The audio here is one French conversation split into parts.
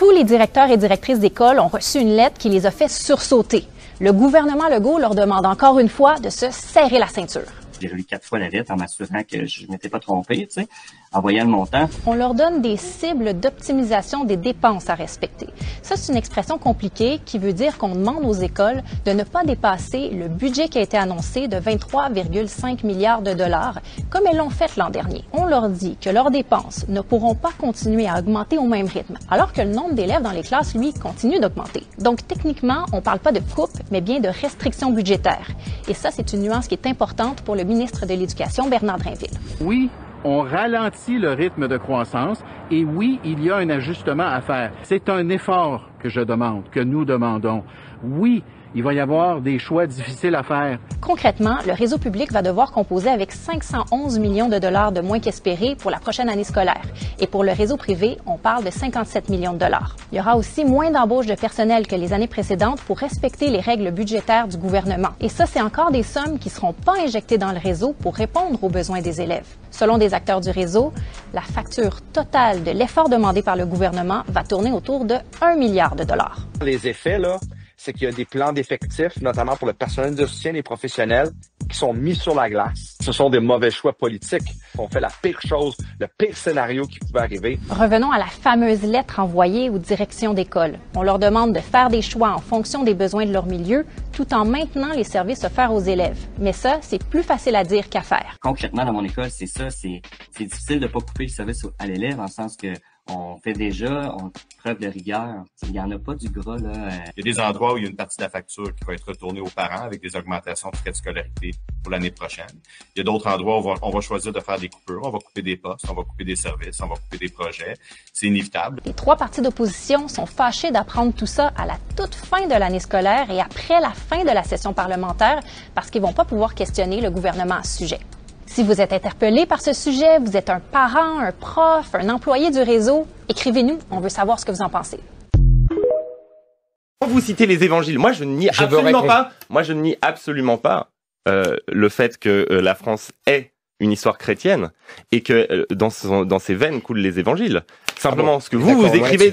Tous les directeurs et directrices d'école ont reçu une lettre qui les a fait sursauter. Le gouvernement Legault leur demande encore une fois de se serrer la ceinture. J'ai relu 4 fois la lettre en m'assurant que je ne m'étais pas trompé, tu sais, en voyant le montant. On leur donne des cibles d'optimisation des dépenses à respecter. Ça, c'est une expression compliquée qui veut dire qu'on demande aux écoles de ne pas dépasser le budget qui a été annoncé de 23,5 milliards de dollars, comme elles l'ont fait l'an dernier. On leur dit que leurs dépenses ne pourront pas continuer à augmenter au même rythme, alors que le nombre d'élèves dans les classes, lui, continue d'augmenter. Donc, techniquement, on ne parle pas de coupe, mais bien de restrictions budgétaires. Et ça, c'est une nuance qui est importante pour le ministre de l'Éducation, Bernard Drinville. Oui, on ralentit le rythme de croissance et oui, il y a un ajustement à faire. C'est un effort que je demande, que nous demandons. Oui, il va y avoir des choix difficiles à faire. Concrètement, le réseau public va devoir composer avec 511 millions de dollars de moins qu'espéré pour la prochaine année scolaire. Et pour le réseau privé, on parle de 57 millions de dollars. Il y aura aussi moins d'embauches de personnel que les années précédentes pour respecter les règles budgétaires du gouvernement. Et ça, c'est encore des sommes qui ne seront pas injectées dans le réseau pour répondre aux besoins des élèves. Selon des acteurs du réseau, la facture totale de l'effort demandé par le gouvernement va tourner autour de 1 milliard de dollars. Les effets, là, c'est qu'il y a des plans d'effectifs, notamment pour le personnel de soutien des professionnels, qui sont mis sur la glace. Ce sont des mauvais choix politiques. On fait la pire chose, le pire scénario qui pouvait arriver. Revenons à la fameuse lettre envoyée aux directions d'école. On leur demande de faire des choix en fonction des besoins de leur milieu, tout en maintenant les services offerts aux élèves. Mais ça, c'est plus facile à dire qu'à faire. Concrètement, dans mon école, c'est ça, c'est difficile de pas couper le service à l'élève, en sens que on fait déjà, on preuve de rigueur. Il n'y en a pas du gras, là. Il y a des endroits où il y a une partie de la facture qui va être retournée aux parents avec des augmentations de frais de scolarité pour l'année prochaine. Il y a d'autres endroits où on va choisir de faire des coupures. On va couper des postes, on va couper des services, on va couper des projets. C'est inévitable. Les 3 partis d'opposition sont fâchés d'apprendre tout ça à la toute fin de l'année scolaire et après la fin de la session parlementaire parce qu'ils vont pas pouvoir questionner le gouvernement à ce sujet. Si vous êtes interpellé par ce sujet, vous êtes un parent, un prof, un employé du réseau, écrivez-nous, on veut savoir ce que vous en pensez. Quand vous citez les évangiles, moi je ne nie absolument pas le fait que la France ait une histoire chrétienne et que dans ses veines coulent les évangiles. Simplement, ce que vous écrivez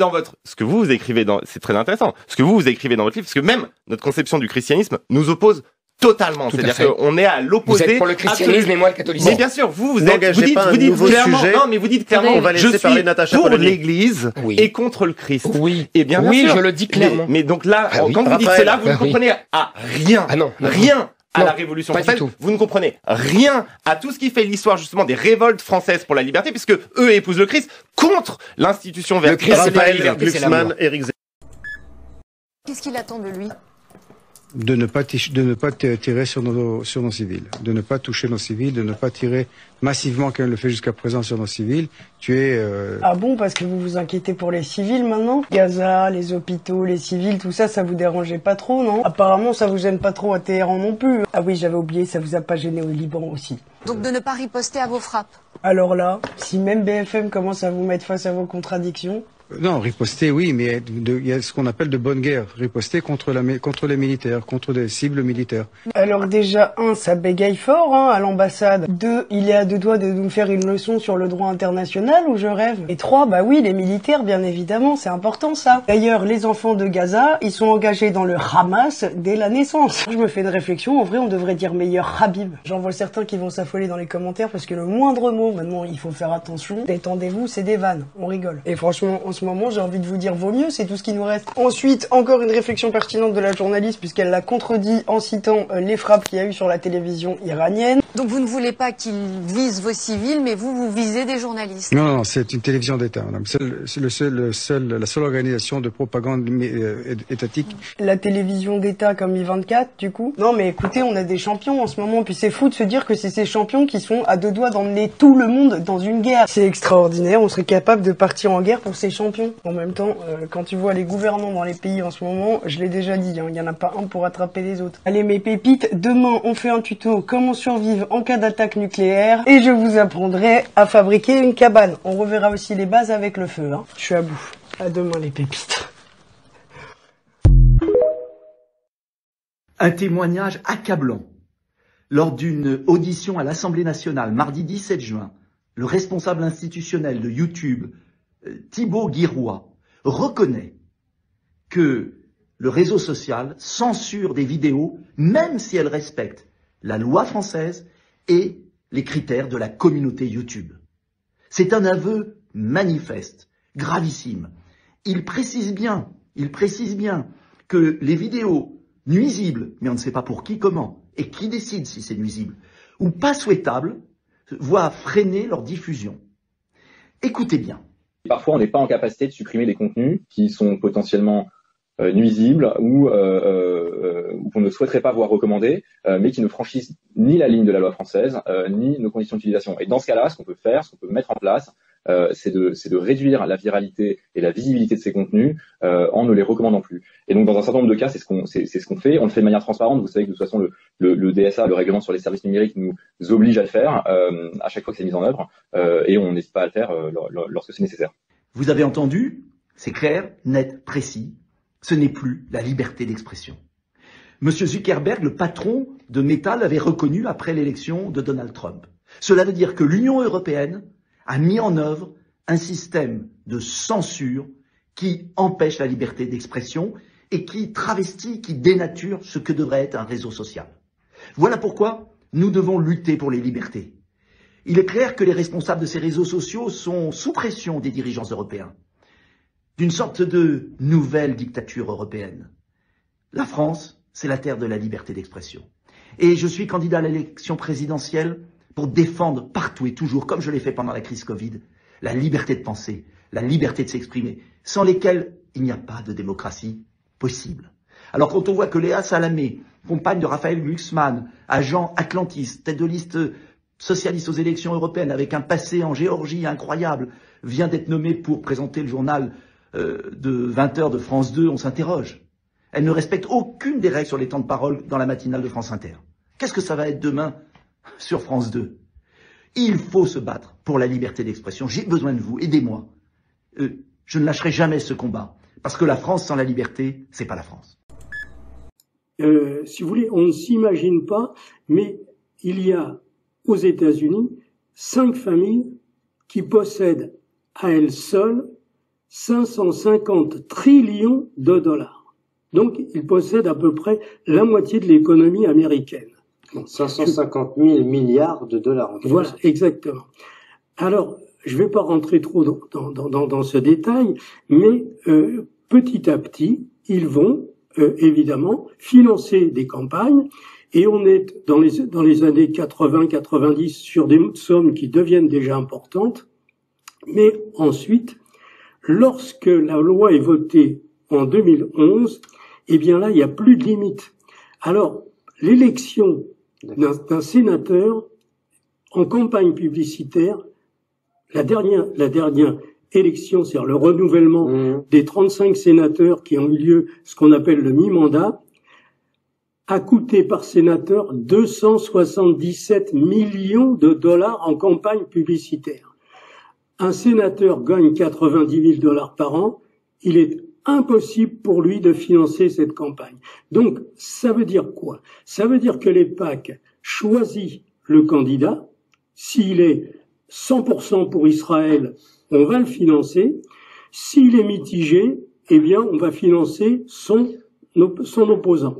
c'est très intéressant. Ce que vous écrivez dans votre livre, parce que même notre conception du christianisme nous oppose totalement. C'est-à-dire qu'on est à l'opposé. Vous êtes pour le christianisme et moi le catholicisme. Mais bien sûr, vous dites clairement, non, mais vous dites clairement, je suis pour l'Église et contre le Christ. Oui. Et bien oui, sûr. je le dis clairement. Mais donc là, quand vous dites cela, vous ne comprenez rien. Rien à la Révolution française. Vous ne comprenez rien à tout ce qui fait l'histoire justement des révoltes françaises pour la liberté, puisque eux épousent le Christ contre l'institution verticale. Le Christ, c'est pas la liberté, c'est l'amour. Qu'est-ce qu'il attend de lui ? De ne pas tirer sur nos civils, de ne pas toucher nos civils, de ne pas tirer massivement comme on le fait jusqu'à présent sur nos civils. Ah bon, parce que vous vous inquiétez pour les civils maintenant ? Gaza, les hôpitaux, les civils, tout ça, ça vous dérangeait pas trop, non ? Apparemment, ça vous gêne pas trop à Téhéran non plus. Ah oui, j'avais oublié, ça vous a pas gêné au Liban aussi. Donc de ne pas riposter à vos frappes. Alors là, si même BFM commence à vous mettre face à vos contradictions... Non, riposter, oui, mais il y a ce qu'on appelle de bonne guerre. Riposter contre les militaires, contre des cibles militaires. Alors déjà, 1, ça bégaye fort, à l'ambassade. 2, il est à 2 doigts de nous faire une leçon sur le droit international, ou je rêve. Et 3, bah oui, les militaires, bien évidemment, c'est important ça. D'ailleurs, les enfants de Gaza, ils sont engagés dans le Hamas dès la naissance. Je me fais une réflexion, en vrai, on devrait dire meilleur Habib. J'en vois certains qui vont s'affoler dans les commentaires parce que le moindre mot, maintenant, il faut faire attention. Détendez-vous, c'est des vannes, on rigole. Et franchement, en ce moment, j'ai envie de vous dire vaut mieux, c'est tout ce qui nous reste. Ensuite, encore une réflexion pertinente de la journaliste puisqu'elle l'a contredit en citant les frappes qu'il y a eu sur la télévision iranienne. Donc vous ne voulez pas qu'ils visent vos civils, mais vous visez des journalistes. Non, c'est une télévision d'État, madame. C'est la seule organisation de propagande étatique. La télévision d'État comme I24, du coup. Non, mais écoutez, on a des champions en ce moment, puis c'est fou de se dire que c'est ces champions qui sont à 2 doigts d'emmener tout le monde dans une guerre. C'est extraordinaire, on serait capable de partir en guerre pour ces champions. En même temps, quand tu vois les gouvernants dans les pays en ce moment, je l'ai déjà dit, il y en a pas un pour attraper les autres. Allez mes pépites, demain on fait un tuto comment survivre en cas d'attaque nucléaire et je vous apprendrai à fabriquer une cabane. On reverra aussi les bases avec le feu. Je suis à bout. À demain les pépites. Un témoignage accablant. Lors d'une audition à l'Assemblée nationale, mardi 17 juin, le responsable institutionnel de YouTube, Thibaut Guiroy, reconnaît que le réseau social censure des vidéos, même si elles respectent la loi française et les critères de la communauté YouTube. C'est un aveu manifeste, gravissime. Il précise bien que les vidéos nuisibles, mais on ne sait pas pour qui, comment, et qui décide si c'est nuisible, ou pas souhaitable, voient freiner leur diffusion. Écoutez bien. Parfois, on n'est pas en capacité de supprimer des contenus qui sont potentiellement nuisibles ou qu'on ne souhaiterait pas voir recommandés, mais qui ne franchissent ni la ligne de la loi française, ni nos conditions d'utilisation. Et dans ce cas-là, ce qu'on peut faire, ce qu'on peut mettre en place, c'est de réduire la viralité et la visibilité de ces contenus en ne les recommandant plus. Et donc, dans un certain nombre de cas, c'est ce qu'on fait. On le fait de manière transparente. Vous savez que de toute façon, le DSA, le règlement sur les services numériques, nous oblige à le faire à chaque fois que c'est mis en œuvre, et on n'hésite pas à le faire lorsque c'est nécessaire. Vous avez entendu, c'est clair, net, précis. Ce n'est plus la liberté d'expression. Monsieur Zuckerberg, le patron de Meta, l'avait reconnu après l'élection de Donald Trump. Cela veut dire que l'Union européenne a mis en œuvre un système de censure qui empêche la liberté d'expression et qui travestit, qui dénature ce que devrait être un réseau social. Voilà pourquoi nous devons lutter pour les libertés. Il est clair que les responsables de ces réseaux sociaux sont sous pression des dirigeants européens, d'une sorte de nouvelle dictature européenne. La France, c'est la terre de la liberté d'expression. Et je suis candidat à l'élection présidentielle pour défendre partout et toujours, comme je l'ai fait pendant la crise Covid, la liberté de penser, la liberté de s'exprimer, sans lesquelles il n'y a pas de démocratie possible. Alors quand on voit que Léa Salamé, compagne de Raphaël Glucksmann, agent Atlantis, tête de liste socialiste aux élections européennes, avec un passé en Géorgie incroyable, vient d'être nommée pour présenter le journal de 20h de France 2, on s'interroge. Elle ne respecte aucune des règles sur les temps de parole dans la matinale de France Inter. Qu'est-ce que ça va être demain sur France 2? Il faut se battre pour la liberté d'expression. J'ai besoin de vous, aidez-moi. Je ne lâcherai jamais ce combat, parce que la France sans la liberté, c'est pas la France. Si vous voulez, on ne s'imagine pas, mais il y a aux États-Unis 5 familles qui possèdent à elles seules 550 trillions de dollars. Donc, ils possèdent à peu près la moitié de l'économie américaine. Bon, 550 000 milliards de dollars. Voilà, exactement. Alors, je ne vais pas rentrer trop dans ce détail, mais petit à petit, ils vont évidemment financer des campagnes, et on est dans les années 80-90 sur des sommes qui deviennent déjà importantes, mais ensuite, lorsque la loi est votée en 2011, eh bien là, il n'y a plus de limite. Alors, l'élection d'un sénateur en campagne publicitaire, la dernière élection, c'est-à-dire le renouvellement des 35 sénateurs qui ont eu lieu, ce qu'on appelle le mi-mandat, a coûté par sénateur 277 millions de dollars en campagne publicitaire. Un sénateur gagne 90 000 $ par an, il est impossible pour lui de financer cette campagne. Donc, ça veut dire quoi? Ça veut dire que les PAC choisissent le candidat. S'il est 100% pour Israël, on va le financer. S'il est mitigé, eh bien, on va financer son opposant.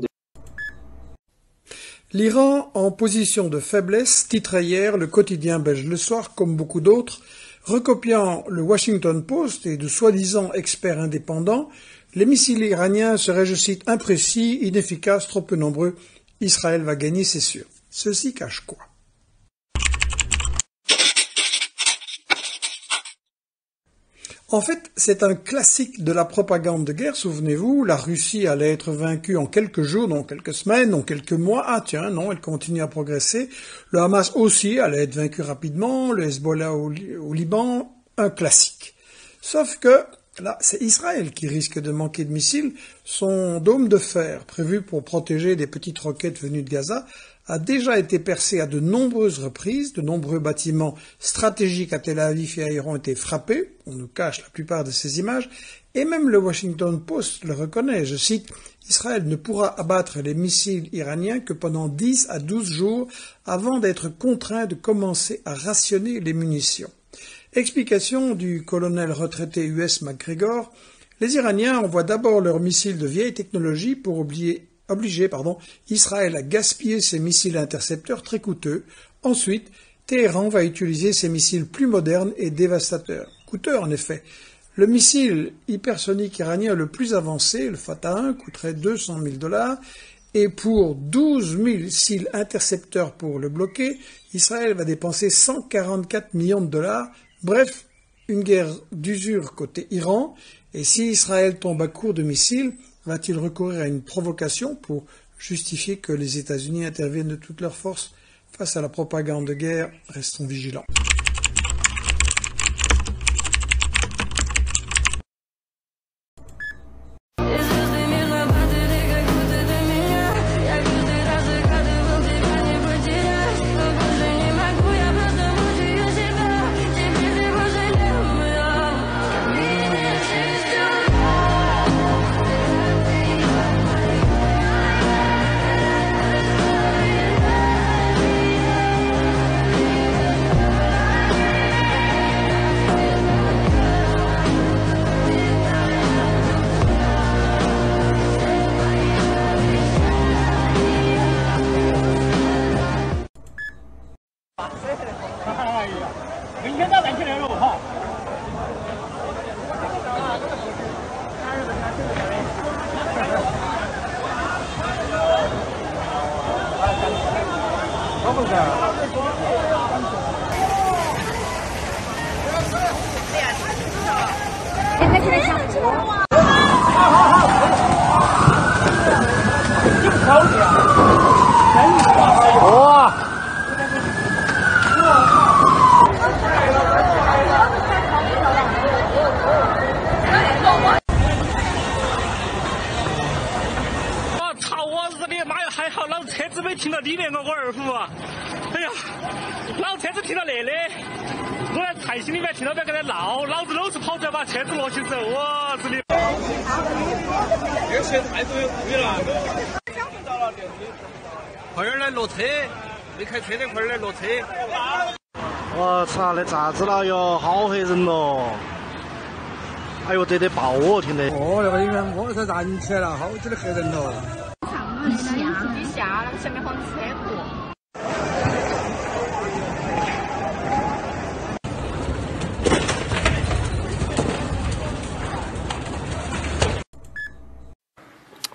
L'Iran en position de faiblesse, titrait hier le quotidien belge Le Soir, comme beaucoup d'autres, recopiant le Washington Post et de soi-disant experts indépendants, les missiles iraniens seraient, je cite, imprécis, inefficaces, trop peu nombreux. Israël va gagner, c'est sûr. Ceci cache quoi? En fait, c'est un classique de la propagande de guerre, souvenez-vous, la Russie allait être vaincue en quelques jours, non quelques semaines, non quelques mois, ah tiens, non, elle continue à progresser, le Hamas aussi allait être vaincu rapidement, le Hezbollah au Liban, un classique. Sauf que, là, c'est Israël qui risque de manquer de missiles, son dôme de fer, prévu pour protéger des petites roquettes venues de Gaza, a déjà été percé à de nombreuses reprises, de nombreux bâtiments stratégiques à Tel Aviv et ailleurs ont été frappés, on nous cache la plupart de ces images, et même le Washington Post le reconnaît, je cite, « Israël ne pourra abattre les missiles iraniens que pendant 10 à 12 jours avant d'être contraint de commencer à rationner les munitions ». Explication du colonel retraité US McGregor, Les Iraniens envoient d'abord leurs missiles de vieille technologie pour obliger Israël à gaspiller ses missiles intercepteurs très coûteux. Ensuite, Téhéran va utiliser ses missiles plus modernes et dévastateurs. Coûteux en effet. Le missile hypersonique iranien le plus avancé, le Fatah 1, coûterait $200 000 et pour 12 000 missiles intercepteurs pour le bloquer, Israël va dépenser 144 millions $. Bref, une guerre d'usure côté Iran. Et si Israël tombe à court de missiles, va-t-il recourir à une provocation pour justifier que les États-Unis interviennent de toutes leurs forces face à la propagande de guerre? Restons vigilants.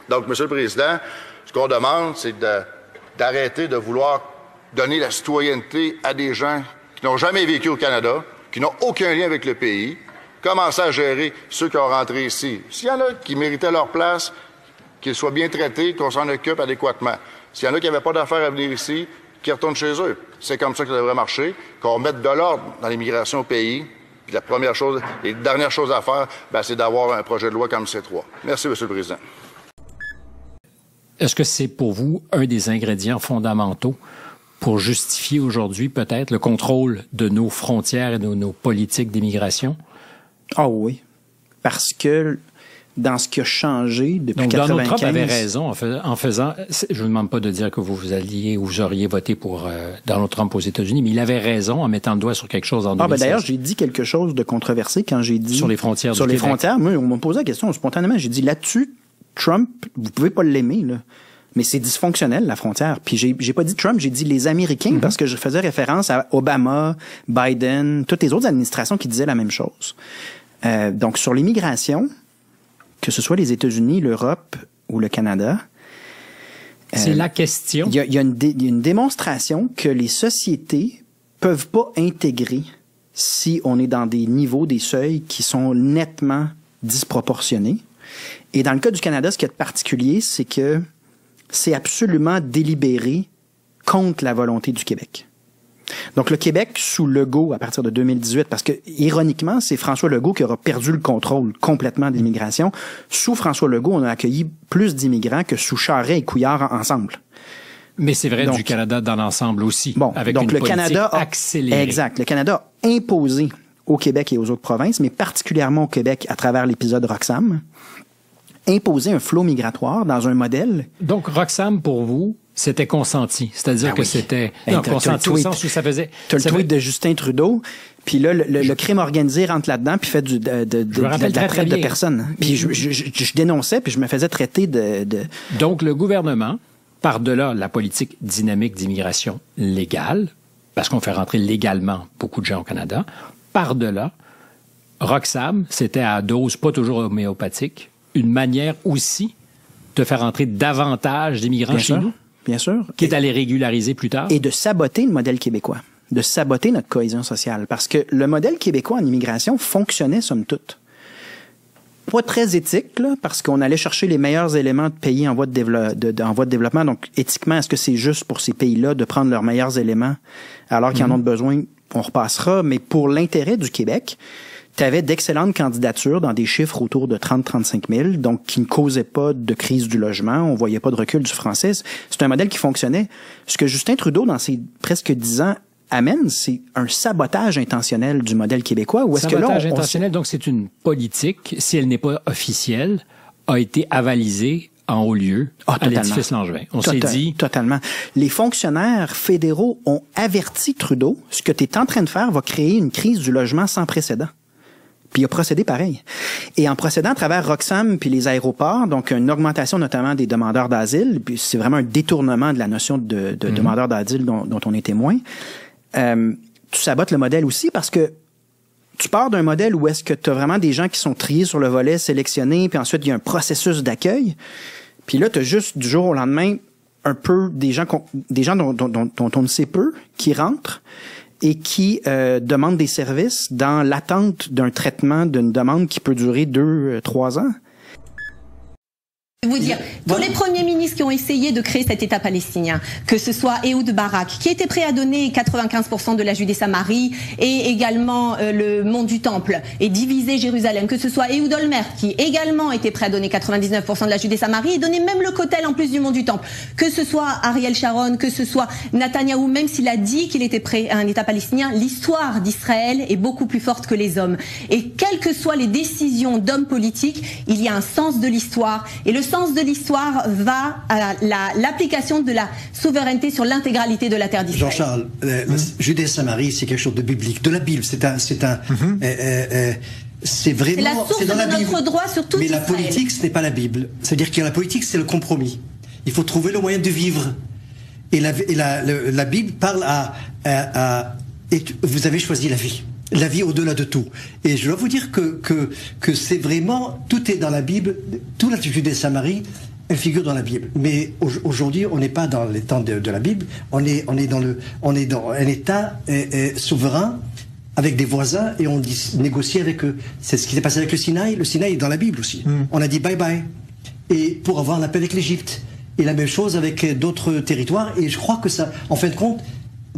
Donc, Monsieur le Président, ce qu'on demande, c'est d'arrêter de vouloir donner la citoyenneté à des gens qui n'ont jamais vécu au Canada, qui n'ont aucun lien avec le pays, commencer à gérer ceux qui ont rentré ici. S'il y en a qui méritaient leur place, qu'ils soient bien traités, qu'on s'en occupe adéquatement. S'il y en a qui n'avaient pas d'affaires à venir ici, qu'ils retournent chez eux. C'est comme ça que ça devrait marcher, qu'on mette de l'ordre dans l'immigration au pays. Puis la première chose, et la dernière chose à faire, c'est d'avoir un projet de loi comme C3. Merci, Monsieur le Président. Est-ce que c'est pour vous un des ingrédients fondamentaux pour justifier aujourd'hui peut-être le contrôle de nos frontières et de nos politiques d'immigration? Ah oui, parce que dans ce qui a changé depuis 1995... Donc, Donald Trump avait raison en faisant... Je ne vous demande pas de dire que vous alliez ou vous auriez voté pour Donald Trump aux États-Unis, mais il avait raison en mettant le doigt sur quelque chose en 2016. D'ailleurs, j'ai dit quelque chose de controversé quand j'ai dit... Sur les frontières du Sur les Québec. frontières, moi, on m'a posé la question spontanément. J'ai dit, là-dessus, Trump, vous pouvez pas l'aimer, là. Mais c'est dysfonctionnel, la frontière. Puis j'ai pas dit Trump, j'ai dit les Américains, parce que je faisais référence à Obama, Biden, toutes les autres administrations qui disaient la même chose. Donc, sur l'immigration, que ce soit les États-Unis, l'Europe ou le Canada... c'est la question. Il y a une démonstration que les sociétés peuvent pas intégrer si on est dans des niveaux, des seuils qui sont nettement disproportionnés. Et dans le cas du Canada, ce qui est particulier, c'est que c'est absolument délibéré contre la volonté du Québec. Donc, le Québec, sous Legault, à partir de 2018, parce que, ironiquement, c'est François Legault qui aura perdu le contrôle complètement de l'immigration. Sous François Legault, on a accueilli plus d'immigrants que sous Charest et Couillard ensemble. Mais c'est vrai du Canada dans l'ensemble aussi, avec donc une le politique Canada accélérée. Exact. Le Canada a imposé au Québec et aux autres provinces, mais particulièrement au Québec à travers l'épisode Roxham, imposer un flot migratoire dans un modèle. Donc, Roxham, pour vous, C'était consenti. C'est-à-dire que c'était consenti au sens où ça faisait... Tu as le tweet de Justin Trudeau, puis là, le crime organisé rentre là-dedans, puis fait de la traite de personnes. Puis je dénonçais, puis je me faisais traiter de... Donc, le gouvernement, par-delà la politique dynamique d'immigration légale, parce qu'on fait rentrer légalement beaucoup de gens au Canada, par-delà, Roxham, c'était à dose pas toujours homéopathique, une manière aussi de faire entrer davantage d'immigrants chez nous. Bien sûr. Qui est à les régulariser plus tard. Et de saboter le modèle québécois, de saboter notre cohésion sociale. Parce que le modèle québécois en immigration fonctionnait somme toute. Pas très éthique, là, parce qu'on allait chercher les meilleurs éléments de pays en voie de développement. Donc, éthiquement, est-ce que c'est juste pour ces pays-là de prendre leurs meilleurs éléments alors qu'ils en ont besoin? On repassera. Mais pour l'intérêt du Québec, tu avais d'excellentes candidatures dans des chiffres autour de 30-35 000, donc qui ne causaient pas de crise du logement, on voyait pas de recul du français. C'est un modèle qui fonctionnait. Ce que Justin Trudeau, dans ses presque 10 ans, amène, c'est un sabotage intentionnel du modèle québécois. Ou est-ce que là, intentionnel, donc c'est une politique, si elle n'est pas officielle, a été avalisée en haut lieu à l'édifice Langevin. On s'est dit... Totalement. Les fonctionnaires fédéraux ont averti Trudeau, ce que tu es en train de faire va créer une crise du logement sans précédent. Puis il a procédé pareil. Et en procédant à travers Roxham puis les aéroports, donc une augmentation notamment des demandeurs d'asile, puis c'est vraiment un détournement de la notion de demandeurs d'asile dont on est témoin, tu sabotes le modèle aussi parce que tu pars d'un modèle où est-ce que tu as vraiment des gens qui sont triés sur le volet, sélectionnés, puis ensuite il y a un processus d'accueil. Puis là, tu as juste du jour au lendemain un peu des gens dont on ne sait peu qui rentrent et qui demandent des services dans l'attente d'un traitement d'une demande qui peut durer 2-3 ans. Vous dire, tous les premiers ministres qui ont essayé de créer cet État palestinien, que ce soit Ehud Barak, qui était prêt à donner 95% de la Judée-Samarie et également le mont du Temple et diviser Jérusalem, que ce soit Ehud Olmert, qui également était prêt à donner 99% de la Judée-Samarie et donner même le Kotel en plus du mont du Temple, que ce soit Ariel Sharon, que ce soit Netanyahou, même s'il a dit qu'il était prêt à un État palestinien, l'histoire d'Israël est beaucoup plus forte que les hommes. Et quelles que soient les décisions d'hommes politiques, il y a un sens de l'histoire et le sens de l'histoire va à l'application de la souveraineté sur l'intégralité de la terre d'Israël. Jean-Charles, Judée-Samarie, c'est quelque chose de biblique, de la Bible. C'est vraiment, c'est dans la Bible. Notre droit sur tout Mais Israël. La politique, ce n'est pas la Bible. C'est-à-dire que la politique, c'est le compromis. Il faut trouver le moyen de vivre. Et la Bible parle et vous avez choisi la vie. La vie au-delà de tout. Et je dois vous dire que c'est vraiment, tout est dans la Bible, toute la Judée-Samarie, elle figure dans la Bible. Mais aujourd'hui, on n'est pas dans les temps de la Bible, on est dans un État souverain, avec des voisins, et on négocie avec eux. C'est ce qui s'est passé avec le Sinaï. Le Sinaï est dans la Bible aussi. On a dit bye bye. Et pour avoir la paix avec l'Égypte. Et la même chose avec d'autres territoires. Et je crois que ça, en fin de compte,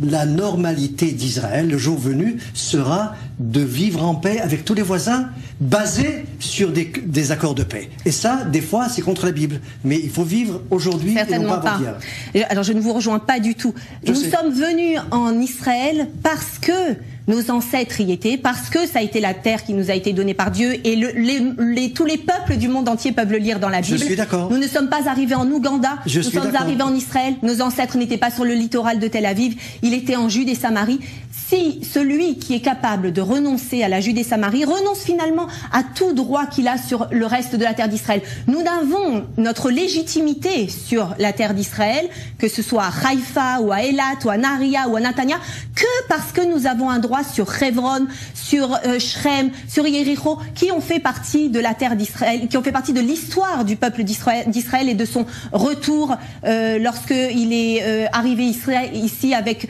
la normalité d'Israël, le jour venu, sera de vivre en paix avec tous les voisins, basés sur des accords de paix. Et ça, des fois, c'est contre la Bible. Mais il faut vivre aujourd'hui et non pas avant-hier. Alors, je ne vous rejoins pas du tout. Nous sommes venus en Israël parce que nos ancêtres y étaient, parce que ça a été la terre qui nous a été donnée par Dieu, et tous les peuples du monde entier peuvent le lire dans la Bible. Je suis d'accord. Nous ne sommes pas arrivés en Ouganda, nous sommes arrivés en Israël, nos ancêtres n'étaient pas sur le littoral de Tel Aviv, il était en Judée-Samarie. Si celui qui est capable de renoncer à la Judée-Samarie renonce finalement à tout droit qu'il a sur le reste de la terre d'Israël, nous avons notre légitimité sur la terre d'Israël, que ce soit à Haïfa ou à Eilat ou à Naria ou à Netanya, que parce que nous avons un droit sur Hebron, sur Shrem, sur Yericho, qui ont fait partie de la terre d'Israël, qui ont fait partie de l'histoire du peuple d'Israël et de son retour lorsqu'il est arrivé ici avec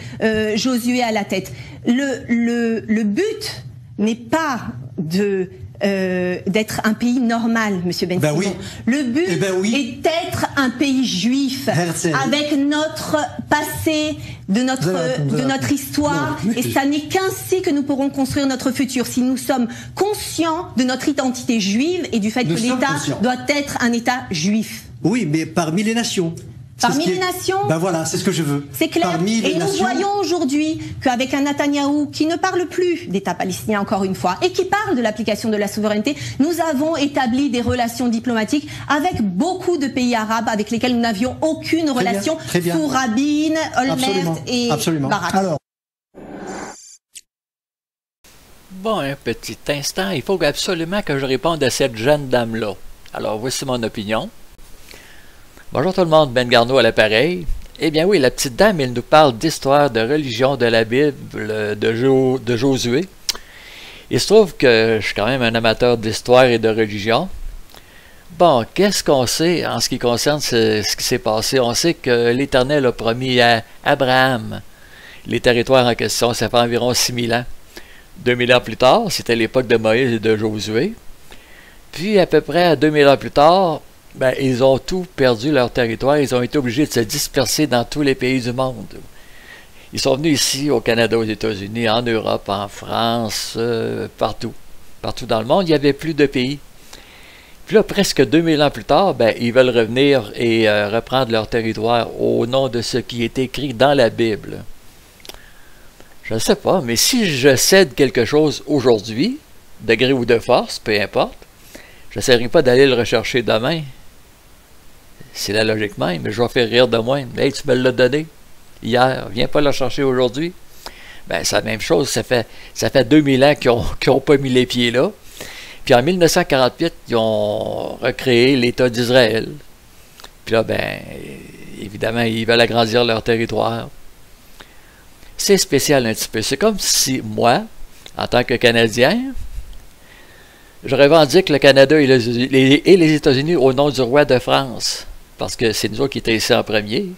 Josué à la tête. Le but n'est pas d'être un pays normal, Monsieur Ben Simon. Oui. Le but est d'être un pays juif, avec notre passé, de notre histoire, et ça n'est qu'ainsi que nous pourrons construire notre futur, si nous sommes conscients de notre identité juive et du fait que l'État doit être un État juif. Oui, mais parmi les nations. Parmi les nations. Ben voilà, c'est ce que je veux. C'est clair. Et nous voyons aujourd'hui qu'avec un Netanyahou qui ne parle plus d'État palestinien encore une fois et qui parle de l'application de la souveraineté, nous avons établi des relations diplomatiques avec beaucoup de pays arabes avec lesquels nous n'avions aucune relation sous Rabin, Olmert et Barak. Alors. Bon, un petit instant, il faut absolument que je réponde à cette jeune dame-là. Alors, voici mon opinion. Bonjour tout le monde, Ben Garneau à l'appareil. Eh bien oui, la petite dame, elle nous parle d'histoire, de religion, de la Bible, de Josué. Il se trouve que je suis quand même un amateur d'histoire et de religion. Bon, qu'est-ce qu'on sait en ce qui concerne ce qui s'est passé? On sait que l'Éternel a promis à Abraham les territoires en question, ça fait environ 6000 ans. 2000 ans plus tard, c'était l'époque de Moïse et de Josué. Puis à peu près 2000 ans plus tard, ben, ils ont tout perdu leur territoire, ils ont été obligés de se disperser dans tous les pays du monde. Ils sont venus ici, au Canada, aux États-Unis, en Europe, en France, partout. Partout dans le monde, il n'y avait plus de pays. Puis là, presque 2000 ans plus tard, ben, ils veulent revenir et reprendre leur territoire au nom de ce qui est écrit dans la Bible. Je ne sais pas, mais si je cède quelque chose aujourd'hui, de gré ou de force, peu importe, je n'essaierai pas d'aller le rechercher demain. C'est la logique même, mais je vais faire rire de moi. Hey, tu me l'as donné hier, viens pas le chercher aujourd'hui. Ben, c'est la même chose, ça fait 2000 ans qu'ils n'ont pas mis les pieds là. Puis en 1948, ils ont recréé l'État d'Israël. Puis là, ben, évidemment, ils veulent agrandir leur territoire. C'est spécial un petit peu. C'est comme si moi, en tant que Canadien, je revendique le Canada et les États-Unis au nom du roi de France. Parce que c'est nous autres qui étaient ici en premier.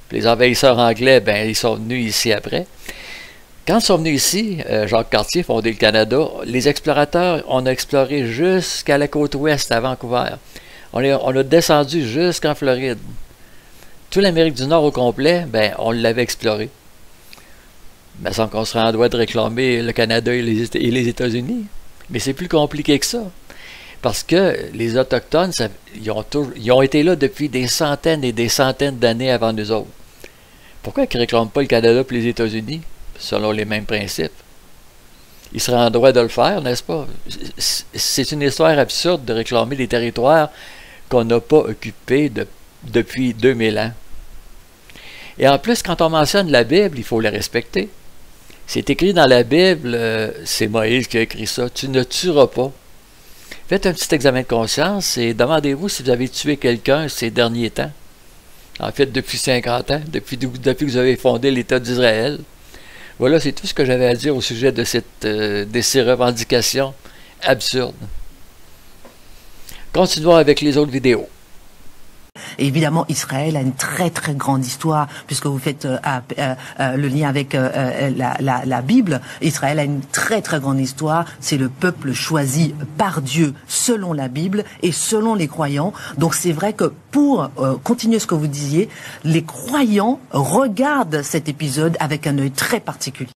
Puis les envahisseurs anglais, ben, ils sont venus ici après. Quand ils sont venus ici, Jacques Cartier fondé le Canada, les explorateurs, on a exploré jusqu'à la côte ouest, à Vancouver. On a descendu jusqu'en Floride. Toute l'Amérique du Nord au complet, ben, on l'avait exploré. Mais sans qu'on serait en droit de réclamer le Canada et les États-Unis. Mais c'est plus compliqué que ça. Parce que les Autochtones, ils ont été là depuis des centaines et des centaines d'années avant nous autres. Pourquoi ils ne réclament pas le Canada et les États-Unis, selon les mêmes principes? Ils seraient en droit de le faire, n'est-ce pas? C'est une histoire absurde de réclamer des territoires qu'on n'a pas occupés depuis 2000 ans. Et en plus, quand on mentionne la Bible, il faut la respecter. C'est écrit dans la Bible, c'est Moïse qui a écrit ça, tu ne tueras pas. Faites un petit examen de conscience et demandez-vous si vous avez tué quelqu'un ces derniers temps. En fait, depuis 50 ans, depuis que vous avez fondé l'État d'Israël. Voilà, c'est tout ce que j'avais à dire au sujet de ces revendications absurdes. Continuons avec les autres vidéos. Et évidemment, Israël a une très très grande histoire, puisque vous faites le lien avec la Bible. Israël a une très très grande histoire. C'est le peuple choisi par Dieu selon la Bible et selon les croyants. Donc c'est vrai que pour continuer ce que vous disiez, les croyants regardent cet épisode avec un œil très particulier.